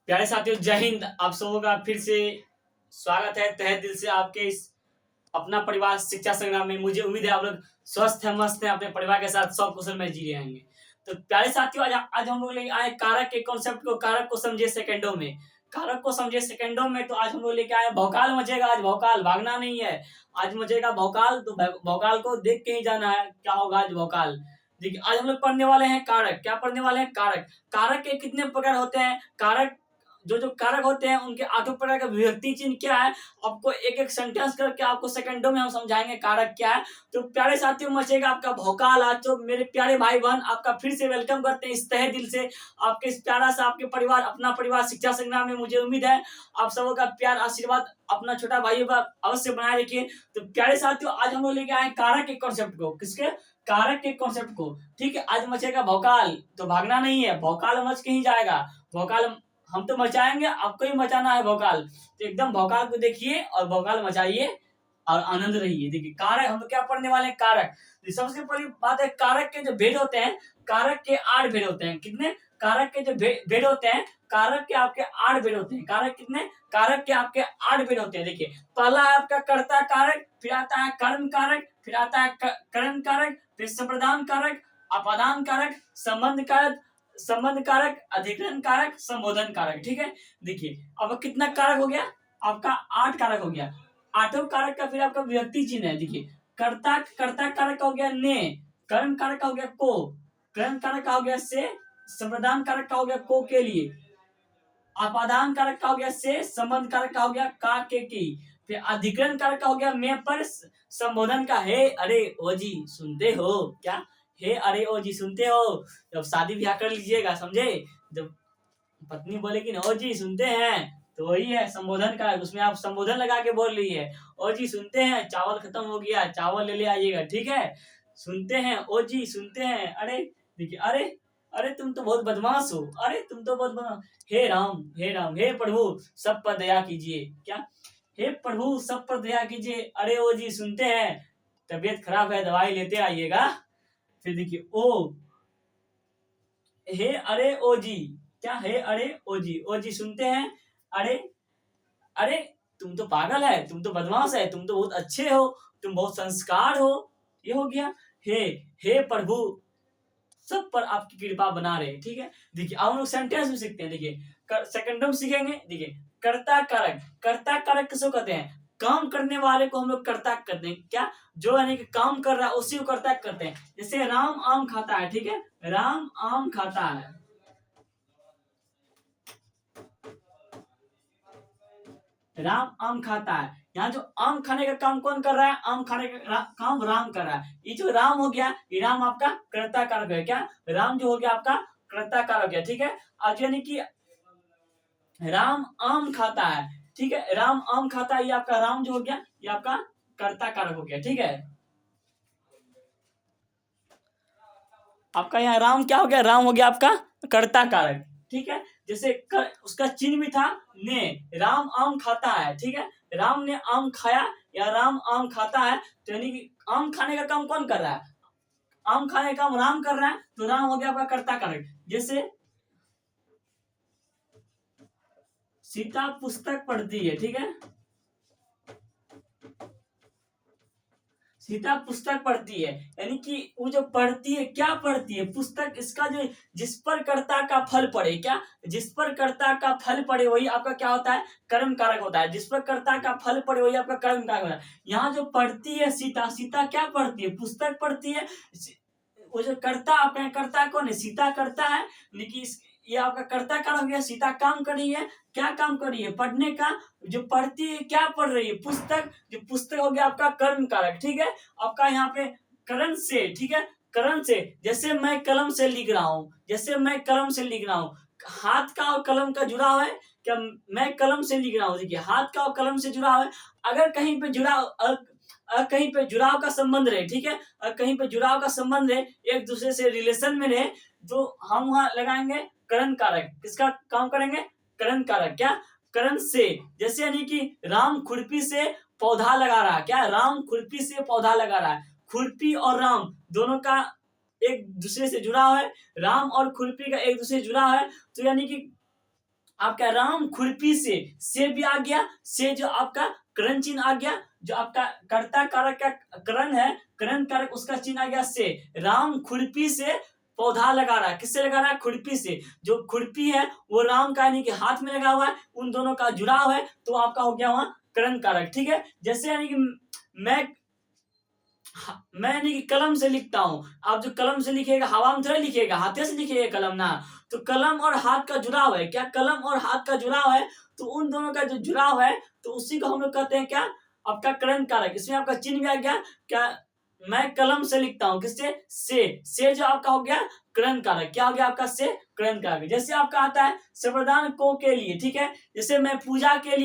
प्यारे साथियों, जय हिंद। आप सबों का फिर से स्वागत है तहे दिल से आपके इस अपना परिवार शिक्षा संग्राम में। मुझे उम्मीद है आप लोग स्वस्थ है, मस्त है, अपने परिवार के साथ सब कुशल में जी रहे होंगे। तो प्यारे साथियों, आज हम लोग लेके आए कारक के कॉन्सेप्ट को। कारक को समझे सेकंडों में। कारक को समझे सेकंडों में। तो आज हम लोग लेके आए भौकाल मचेगा। आज भौकाल, भागना नहीं है। आज मचेगा भौकाल। तो भौकाल को देख के ही जाना है क्या होगा आज भौकाल। देखिए, आज हम लोग पढ़ने वाले हैं कारक। क्या पढ़ने वाले हैं? कारक। कारक के कितने प्रकार होते हैं? कारक जो कारक होते हैं उनके 8 प्रकार का विभक्ति चिन्ह क्या है, आपको एक एक सेंटेंस करके आपको सेकंडों में हम समझाएंगे कारक क्या है। तो प्यारे साथियों, मचेगा आपका भौकाल। आज तो मेरे प्यारे भाई बहन आपका फिर से वेलकम करते हैं इस तहे दिल से। आपके इस प्यारा सा आपके परिवार, अपना परिवार शिक्षा संग्राम में। मुझे उम्मीद है आप सबों का प्यार आशीर्वाद अपना छोटा भाई अवश्य बनाए रखिए। तो प्यारे साथियों, आज हम लोग लेके आए कारक के कॉन्सेप्ट को। किसके? कारक के कॉन्सेप्ट को। ठीक है, आज मचेगा भौकाल। तो भागना नहीं है, भौकाल मच के ही जाएगा। भौकाल हम तो मचाएंगे, आपको ही मचाना है भौकाल। तो एकदम भौकाल को देखिए और भौकाल मचाइए और आनंद रहिए। देखिए, कारक हम लोग क्या पढ़ने वाले हैं? कारक। तो सबसे पहली बात है, कारक के जो भेद होते हैं, कारक के 8 भेद होते हैं। कितने? कारक के जो भेद होते हैं, कारक के आपके 8 भेद होते हैं। कारक कितने? कारक के आपके 8 भेद होते हैं। देखिए, पहला है आपका कर्ता कारक, फिर आता है कर्म कारक, फिर आता है करण कारक, फिर संप्रदान कारक, अपादान कारक, संबंध कारक, अधिकरण कारक, संबोधन कारक। ठीक है, देखिए अब कितना कारक हो गया? आपका 8 कारक हो गया। 8 कारक का फिर आपका विभक्ति चिन्ह है। देखिए, कर्ता कर्ता कारक का हो गया ने, कर्म कारक का हो गया को, करण कारक का हो गया से, संप्रदान कारक का हो गया को के लिए, अपादान कारक का हो गया से, संबंध कारक का हो गया का के की, फिर अधिकरण कारक का हो गया मैं पर, संबोधन का हे अरे ओ जी सुनते हो क्या, हे अरे ओ जी सुनते हो। जब शादी ब्याह कर लीजिएगा, समझे, जब पत्नी बोलेगी ना ओ जी सुनते हैं, तो वही है संबोधन का। उसमें आप संबोधन लगा के बोल रही है। ओ जी सुनते हैं, चावल खत्म हो गया, चावल ले आइएगा। ठीक है, सुनते हैं, ओ जी सुनते हैं। अरे देखिए, अरे अरे तुम तो बहुत बदमाश हो, अरे तुम तो बहुत बदमाश। हे राम, हे राम, हे प्रभु सब पर दया कीजिए। क्या? हे प्रभु सब पर दया कीजिए। अरे ओ जी सुनते हैं, तबीयत खराब है, दवाई लेते आइएगा। फिर देखिए, ओ हे अरे ओ जी, क्या? हे अरे ओ जी सुनते हैं। अरे अरे तुम तो पागल है, तुम तो बदमाश है, तुम तो बहुत अच्छे हो, तुम बहुत संस्कार हो। ये हो गया हे। हे प्रभु सब पर आपकी कृपा बना रहे। ठीक है, देखिए अब हम लोग सेंटेंस में सीखते हैं। देखिए सेकंड में सीखेंगे। देखिए, कर्ता कारक। कर्ता कारक किसको कहते हैं? काम करने वाले को हम लोग कर्ता कहते हैं। क्या? जो यानी कि काम कर रहा है उसी को कर्ता कहते हैं। जैसे राम आम खाता है। ठीक है, राम आम खाता है। राम आम खाता है। यहाँ जो आम खाने का काम कौन कर रहा है? आम खाने का काम राम कर रहा है। ये जो राम हो गया, ये राम आपका कर्ता कारक है। क्या? राम जो हो गया आपका कर्ता कारक है। ठीक है, आज यानी कि राम आम खाता है। ठीक है, राम आम खाता है, ये आपका राम जो हो गया, ये आपका कर्ता कारक हो गया। ठीक है, आपका यहाँ राम क्या हो गया? राम हो गया आपका कर्ता कारक। ठीक है, जैसे उसका चिन्ह भी था ने, राम आम खाता है। ठीक है, राम ने आम खाया या राम आम खाता है, तो यानी कि आम खाने का काम कौन कर रहा है? आम खाने का काम राम कर रहा है, तो राम हो गया आपका कर्ता कारक। जैसे सीता पुस्तक पढ़ती है। ठीक है, सीता पुस्तक पढ़ती है, यानी कि वो जो पढ़ती है, क्या पढ़ती है? पुस्तक। इसका जो जिस पर कर्ता का फल पड़े, क्या? जिस पर कर्ता का फल पड़े वही आपका क्या होता है? कर्म कारक होता है। जिस पर कर्ता का फल पड़े वही आपका कर्म कारक होता है। यहाँ जो पढ़ती है सीता, सीता क्या पढ़ती है? पुस्तक पढ़ती है। वो जो कर्ता, आपका कर्ता कौन है? सीता करता है, लेकिन ये आपका कर्ता कारक हो गया। सीता काम कर रही है। क्या काम कर रही है? पढ़ने का। जो पढ़ती है, क्या पढ़ रही है? पुस्तक। जो पुस्तक हो गया आपका कर्म कारक। ठीक है, आपका यहाँ पे करण से। ठीक है, करण से। जैसे मैं कलम से लिख रहा हूँ, जैसे मैं कलम से लिख रहा हूँ, हाथ का और कलम का जुड़ाव है। क्या? मैं कलम से लिख रहा हूँ। देखिए, हाथ का और कलम से जुड़ाव है। अगर कहीं पे कहीं पे जुड़ाव का संबंध रहे, ठीक है, और कहीं पे जुड़ाव का संबंध रहे, एक दूसरे से रिलेशन में रहे, तो हम वहां लगाएंगे करण कारक। किसका काम करेंगे? करण कारक। क्या? करण से। जैसे यानी कि राम खुरपी से पौधा लगा रहा है। क्या? राम खुरपी से पौधा लगा रहा है। खुरपी और राम दोनों का एक दूसरे से जुड़ा है। राम और खुरपी का एक दूसरे से जुड़ा है, तो यानी कि आपका राम खुरपी से भी आ गया, से जो आपका करण चिन्ह आ गया, जो आपका कर्ता कारक का करण है, करण कारक उसका चिन्ह आ गया से। राम खुरपी से पौधा लगा रहा है, किससे लगा रहा है? खुरपी से। जो खुरपी है वो राम का यानी कि हाथ में लगा हुआ है, उन दोनों का जुड़ाव है, तो आपका हो गया वहां करण कारक। ठीक है, जैसे यानी कि मैं यानी कि कलम से लिखता हूँ, आप जो कलम से लिखेगा हवा में थोड़ा लिखेगा, हाथे से लिखेगा कलम ना। तो कलम और हाथ का जुड़ाव है, क्या कलम और हाथ का जुड़ाव है, तो उन दोनों का जो जुड़ाव है तो उसी को हम लोग कहते हैं क्या? आपका करण कारक। इसमें आपका चिन्ह भी आ गया क्या? मैं कलम से लिखता हूँ, किससे? से जो आपका हो गया करण कारक। क्या हो गया आपका? से करण कारक। जैसे आपका आता है संप्रदान को के लिए, ठीक है, जैसे मैं पूजा के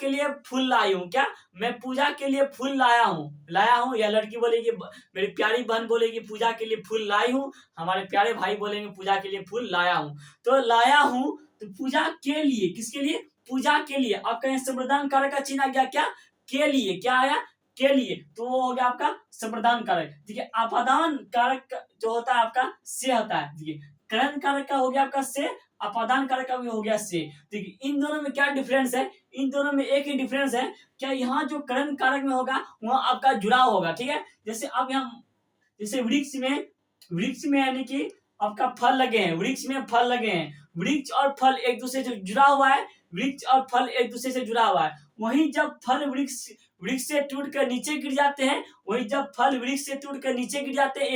लिए फूल लाई हूँ, क्या? मैं पूजा के लिए फूल लाया हूँ, या लड़की बोलेगी, मेरी प्यारी बहन बोलेगी पूजा के लिए फूल लाई हूँ, हमारे प्यारे भाई बोलेंगे पूजा के लिए फूल लाया हूँ। तो लाया हूँ तो पूजा के लिए, किसके लिए? पूजा के लिए। आपका यहाँ संप्रदान कारक का चिन्ह आ गया क्या? के लिए। क्या आया? के लिए। तो वो हो गया आपका संप्रदान कारक। ठीक है, अपादान कारक जो होता है आपका से होता है। ठीक है, करण कारक का हो गया आपका से, अपादान कारक का भी हो गया से। देखिए इन दोनों में क्या डिफरेंस है? इन दोनों में एक ही डिफरेंस है, क्या यहाँ जो करण कारक में होगा वहां आपका जुड़ाव होगा। ठीक है, जैसे आप यहाँ जैसे वृक्ष में यानी कि आपका फल लगे हैं, वृक्ष में फल लगे हैं, वृक्ष और फल एक दूसरे से जुड़ा हुआ है, वृक्ष और फल एक दूसरे से जुड़ा हुआ है। वहीं जब फल वृक्ष वृक्ष से टूट कर नीचे गिर जाते हैं, वहीं जब फल वृक्ष से टूट कर नीचे गिर जाते हैं,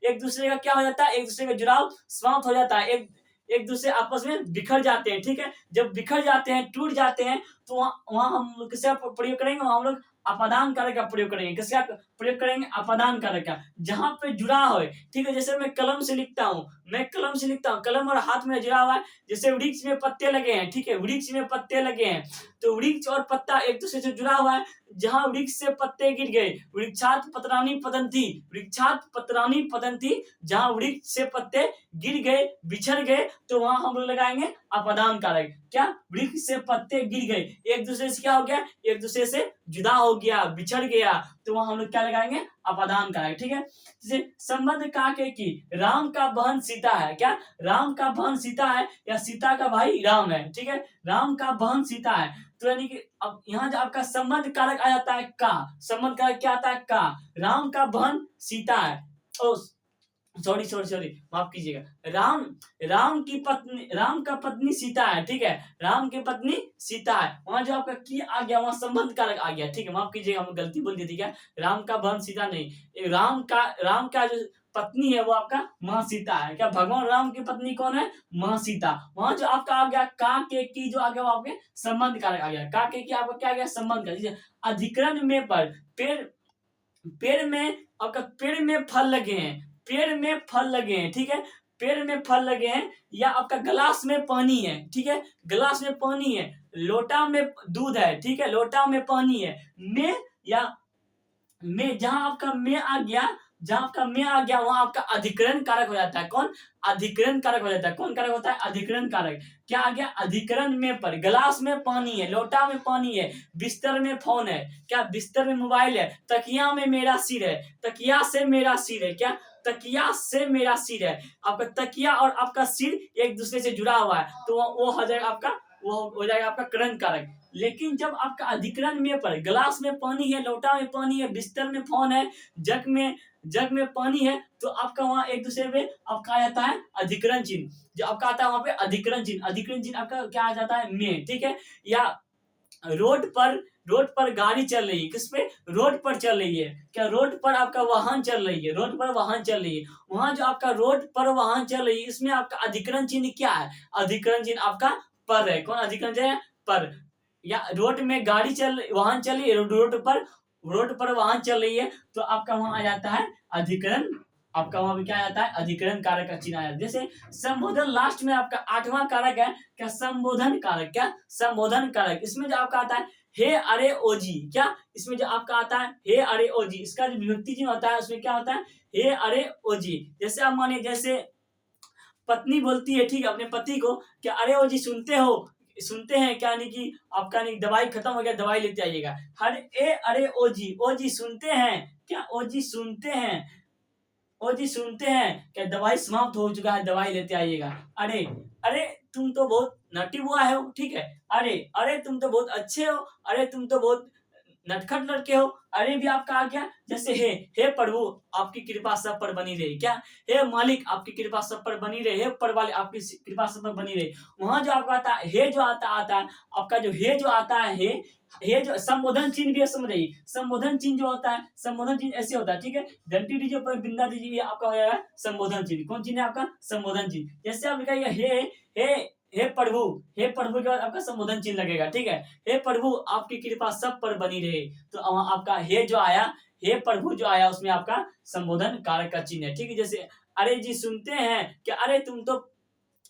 एक दूसरे का क्या हो जाता है? एक दूसरे का जुड़ाव समाप्त हो जाता है, एक दूसरे आपस में बिखर जाते हैं। ठीक है, जब बिखर जाते हैं, टूट जाते हैं, तो वहां हम लोग किसका प्रयोग करेंगे? वहां हम लोग अपादान कारक का प्रयोग करेंगे। किसका प्रयोग करेंगे? अपादान कारक का, जहां पे जुड़ा हो। ठीक है, जैसे मैं कलम से लिखता हूँ, कलम और हाथ में जुड़ा हुआ है। जैसे वृक्ष में पत्ते लगे हैं, ठीक है, वृक्ष में पत्ते लगे हैं, तो वृक्ष और पत्ता एक दूसरे से जुड़ा हुआ है। जहां वृक्ष से पत्ते गिर गए, वृक्षात पत्राणी पतंती, जहां वृक्ष से पत्ते गिर गए, बिछड़ गए, तो वहां हम लोग लगाएंगे अपादान कारक। क्या? वृक्ष से पत्ते गिर गए, एक दूसरे से क्या हो गया? एक दूसरे से जुदा हो गया, बिछड़ गया, तो वहां हम लोग क्या लगाएंगे? अपादान कारक। ठीक है, जैसे संबंध काके की, राम का बहन सीता है, क्या? राम का बहन सीता है, या सीता का भाई राम है। ठीक है, राम का बहन सीता है, तो यानी कि अब यहाँ जो आपका संबंध कारक आ जाता है का, संबंध कारक क्या आता है? का। राम का बहन सीता है, ओ सॉरी माफ कीजिएगा, राम का पत्नी सीता है। ठीक है, राम की पत्नी सीता है, वहां जो आपका की आ गया वहां संबंध कारक आ गया। ठीक है, माफ कीजिएगा, हम गलती बोल दी थी। क्या? राम का बहन सीता नहीं, राम का जो पत्नी है वो आपका माँ सीता है। क्या? भगवान राम की पत्नी कौन है? माँ सीता। वहां जो आपका आ गया का के की, जो आ गया वो आपके संबंध कारक आ गया। का के की आपका क्या आ गया? संबंध कारक। अधिकरण में पर पेड़ में फल लगे हैं, ठीक है, पेड़ में फल लगे हैं, या आपका गिलास में पानी है। ठीक है, गिलास में पानी है, लोटा में दूध है, ठीक है, लोटा में पानी है, में या में, जहां आपका में आ गया वहां आपका अधिकरण कारक हो जाता है। कौन? अधिकरण कारक हो जाता है। कौन कारक होता है? अधिकरण कारक। क्या आ गया? अधिकरण में पर, गिलास में पानी है, लोटा में पानी है, बिस्तर में फोन है, क्या? बिस्तर में मोबाइल है, तकिया में मेरा सिर है, तकिया से मेरा सिर है, क्या? तकिया से मेरा सिर है। आपका तकिया और आपका सिर एक दूसरे से जुड़ा हुआ है, तो वो हो जाएगा आपका करण कारक। लेकिन जब आपका अधिकरण में पर, गिलास में पानी है, लोटा में पानी है, बिस्तर में फोन है, जग में पानी है, तो आपका वहां एक दूसरे पे आपका आ जाता है अधिकरण चिन्ह। जो आपका आता है वहां पे अधिकरण चिन्ह आपका क्या आ जाता है? में। ठीक है, या रोड पर गाड़ी चल रही है, किस पे? रोड पर चल रही है, क्या? रोड पर आपका वाहन चल रही है, वहां जो आपका रोड पर वाहन चल रही है, इसमें आपका अधिकरण चिन्ह क्या है? अधिकरण चिन्ह आपका पर है। कौन अधिकरण चिन्ह है? पर। या रोड में वाहन चल रही है, रोड पर वाहन चल रही है, तो आपका वहां आ जाता है अधिकरण। आपका वहां पे क्या आ जाता है? अधिकरण कारक का चिन्ह आ जाता है। जैसे संबोधन लास्ट में आपका 8वां कारक है, क्या? संबोधन कारक। क्या? संबोधन कारक। इसमें जो आपका आता है हे अरे ओजी, क्या? इसमें जो आपका आता है हे अरे ओजी, इसका जो विभक्ति चिन्ह होता है उसमें क्या होता है? हे अरे ओजी। जैसे आप मानिए, जैसे पत्नी बोलती है, ठीक है, अपने पति को, क्या? अरे ओजी सुनते हैं क्या? नहीं कि आपका नहीं दवाई खत्म हो गया, दवाई लेते आइएगा। अरे ओजी सुनते हैं क्या? ओजी सुनते हैं, ओ जी सुनते हैं क्या दवाई समाप्त हो चुका है, दवाई लेते आइएगा। अरे अरे तुम तो बहुत नटी हुआ है, ठीक है। अरे अरे तुम तो बहुत अच्छे हो। अरे तुम तो बहुत नटखट लड़के हो। अरे भी आपका आ गया। जैसे हे प्रभु आपकी कृपा सब पर बनी रहे। क्या? हे मालिक आपकी कृपा सब पर बनी रहे। हे ऊपर वाले आपकी कृपा सब पर बनी रहे। वहां जो आपका आता है हे, जो आता है आपका जो हे जो आता है हे जो संबोधन चिन्ह भी है, समझ रही। संबोधन चिन्ह जो होता है, संबोधन चिन्ह ऐसे होता है, ठीक है। घंटी दीजिए पर बिंदा दीजिए, ये आपका हो जाएगा संबोधन चिन्ह। कौन चिन्ह है आपका? संबोधन चिन्ह। जैसे आप लिखाइए हे हे प्रभु, हे प्रभु के बाद आपका संबोधन चिन्ह लगेगा, ठीक है। हे प्रभु आपकी कृपा सब पर बनी रहे। तो वहां आपका हे जो आया, हे प्रभु जो आया, उसमें आपका संबोधन कारक का चिन्ह है, ठीक है। जैसे अरे जी सुनते हैं कि अरे तुम तो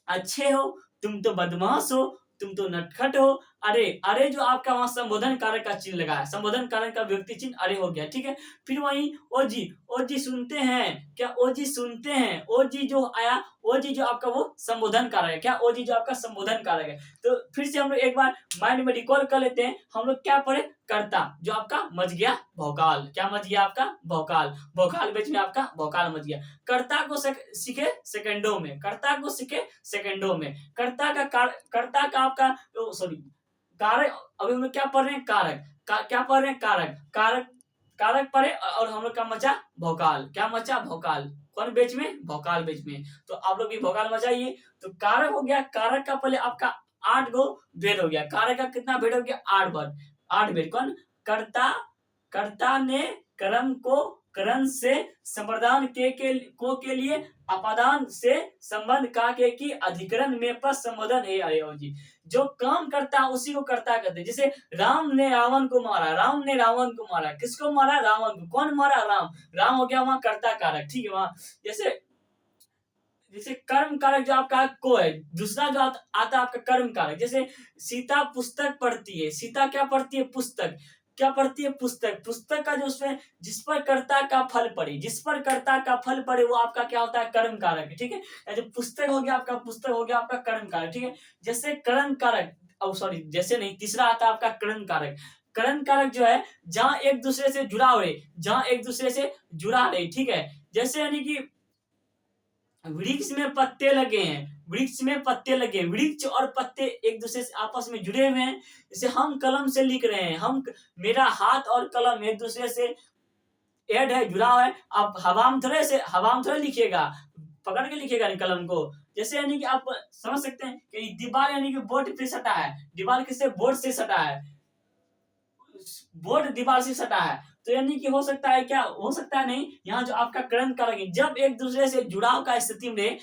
अच्छे हो, तुम तो बदमाश हो, तुम तो नटखट हो। अरे अरे जो आपका वहां संबोधन कारक का चिन्ह लगा है, संबोधन कारक का व्यक्ति चिन्ह अरे हो गया, ठीक है। फिर वही ओ जी सुनते हैं क्या, ओ जी सुनते हैं, ओ जी जो आया, ओ जी जो आपका वो संबोधन कारक है। क्या? ओ जी जो आपका संबोधन कारक है। तो फिर से हम लोग एक बार माइंड में रिकॉल कर लेते हैं। हम लोग क्या पढ़े? कर्ता जो आपका मच गया भौकाल। क्या मच गया आपका? भौकाल। भौकाल बीच में आपका भौकाल मच गया। कर्ता को सीखे सेकंडों में, कर्ता को सीखे सेकंडों में। कर्ता का आपका सॉरी कारक। अभी हम लोग क्या पढ़ रहे हैं? कारक। क्या पढ़ रहे हैं? कारक। कारक कारक पढ़े और हम लोग का मचा भौकाल। क्या मचा? भौकाल। कौन बेच में? भौकाल बेच में। तो आप लोग भी भौकाल मचाइए। तो कारक हो गया। कारक का पहले आपका 8 गो भेद हो गया। कारक का कितना भेद हो गया? 8 बार। 8 भेद। कौन? कर्ता। कर्ता ने कर्म को करण से संप्रदान के लिए अपादान से संबंध का के की अधिकरण में पर संबोधन है। अरे जी जो काम करता है उसी को कर्ता कहते हैं। जैसे राम ने रावण को मारा, राम ने रावण को मारा। किसको मारा? रावण को। कौन मारा? राम। राम हो गया वहां कर्ता कारक, ठीक है। वहां जैसे जैसे कर्म कारक जो आपका को है, दूसरा जो आता है आपका कर्म कारक। जैसे सीता पुस्तक पढ़ती है। सीता क्या पढ़ती है? पुस्तक। क्या पढ़ती है? पुस्तक। पुस्तक का जो उसमें जिस पर कर्ता का फल पड़े, जिस पर कर्ता का फल पड़े वो आपका क्या होता है? कर्म कारक है, ठीक है। जो पुस्तक हो गया आपका, पुस्तक हो गया आपका कर्म कारक, ठीक है। जैसे करण कारक, सॉरी जैसे नहीं, तीसरा आता है आपका करण कारक। करण कारक जो है जहां एक दूसरे से जुड़ा हुए, जहां एक दूसरे से जुड़ा रहे, ठीक है। जैसे यानी कि वृक्ष में पत्ते लगे हैं, वृक्ष में पत्ते लगे, वृक्ष और पत्ते एक दूसरे से आपस में जुड़े हुए हैं। जैसे हम कलम से लिख रहे हैं, मेरा हाथ और कलम एक दूसरे से ऐड है, जुड़ा हुआ है। आप हवा में थोड़े लिखिएगा, पकड़ के लिखिएगा कलम को। जैसे यानी कि आप समझ सकते हैं कि दीवार यानी कि बोर्ड पे सटा है। दीवार किससे? बोर्ड से सटा है। बोर्ड दीवार से सटा है। तो यानी कि हो सकता है, क्या हो सकता है? नहीं, यहाँ जो आपका करण कारक है, जब एक दूसरे से जुड़ाव का स्थिति में रहे,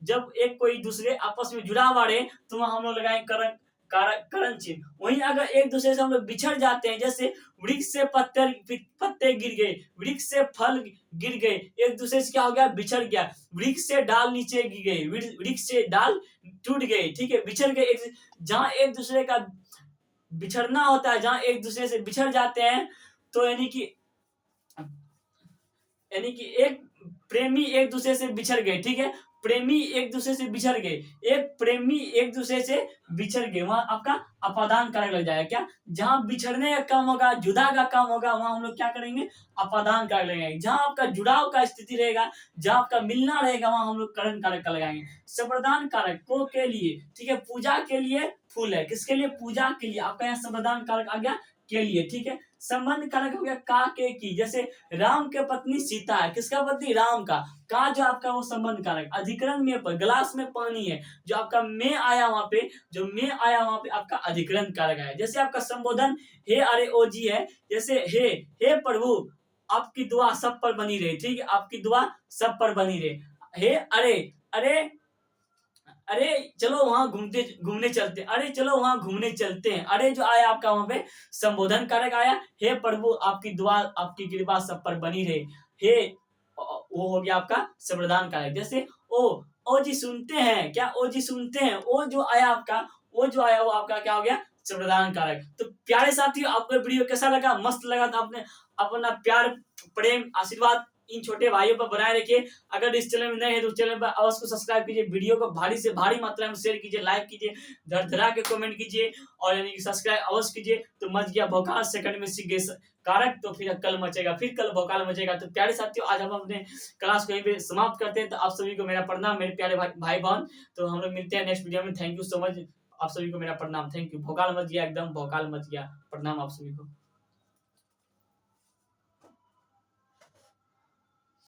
जब एक कोई दूसरे आपस में जुड़ा हुआ रहे, तो वहां हम लोग लगाए करण कारक करण चिन्ह। वहीं अगर एक दूसरे से हम लोग बिछड़ जाते हैं, जैसे वृक्ष से पत्ते गिर गए, वृक्ष से फल गिर गए, एक दूसरे से क्या हो गया? बिछड़ गया। वृक्ष से डाल नीचे गिर गई, वृक्ष से डाल टूट गई, ठीक है, बिछड़ गए। जहां एक दूसरे का बिछड़ना होता है, जहां एक दूसरे से बिछड़ जाते हैं, तो यानी कि एक प्रेमी एक दूसरे से बिछड़ गए, ठीक है। प्रेमी एक दूसरे से बिछड़ गए, एक प्रेमी एक दूसरे से बिछड़ गए, वहां आपका अपादान कारक लग जाएगा। क्या? जहां बिछड़ने का काम होगा, जुदा का काम होगा, वहां हम लोग क्या करेंगे? अपादान कारक लगाएंगे। जहां आपका जुड़ाव का स्थिति रहेगा, जहां आपका मिलना रहेगा, वहां हम लोग करण कारक का लगाएंगे। संप्रदान कारक को के लिए, ठीक है, पूजा के लिए फूल है। किसके लिए? पूजा के लिए। आपका यहाँ संप्रदान कारक आ गया के लिए, ठीक है। संबंध कारक हो गया का के की। जैसे राम के पत्नी सीता है, किसका पत्नी? राम का जो आपका वो संबंध कारक। अधिकरण में पर गिलास में पानी है, जो आपका में आया वहां पे, जो में आया वहां पे आपका अधिकरण कारक है। जैसे आपका संबोधन हे अरे ओ जी है। जैसे हे प्रभु आपकी दुआ सब पर बनी रहे, ठीक है, आपकी दुआ सब पर बनी रहे। हे अरे अरे अरे चलो वहां घूमने चलते हैं, अरे चलो वहां घूमने चलते हैं। अरे जो आया आपका वहां पे संबोधन कारक आया। हे प्रभु आपकी दुआ आपकी कृपा सब पर बनी रहे। हे वो हो गया आपका संप्रदान कारक। जैसे ओ जी सुनते हैं। क्या? ओ जी सुनते हैं। ओ जो आया आपका, वो जो आया वो आपका क्या हो गया? संप्रदान कारक। तो प्यारे साथियों, आपको वीडियो कैसा लगा? मस्त लगा तो आपने अपना प्यार, प्रेम, आशीर्वाद इन छोटे भाइयों पर बनाए रखिए। अगर इस चैनल में नए हैं तो चैनल पर अवश्य सब्सक्राइब कीजिए, वीडियो को भारी से भारी मात्रा में शेयर कीजिए, लाइक कीजिए, धड़-धड़ा के कमेंट कीजिए और यानी कि सब्सक्राइब अवश्य कीजिए। तो मच गया भौकाल सेकंड में सीख गए कारक, तो फिर कल मचेगा, फिर कल भौकाल मचेगा। तो प्यारे साथियों, आज हम अपने क्लास को यहीं पे समाप्त करते हैं। तो आप सभी को मेरा प्रणाम, मेरे प्यारे भाई बहन। तो हम लोग मिलते हैं नेक्स्ट वीडियो में। Thank you so much. आप सभी को मेरा प्रणाम। Thank you. भौकाल मच गया, एकदम भौकाल मच गया। प्रणाम आप सभी को।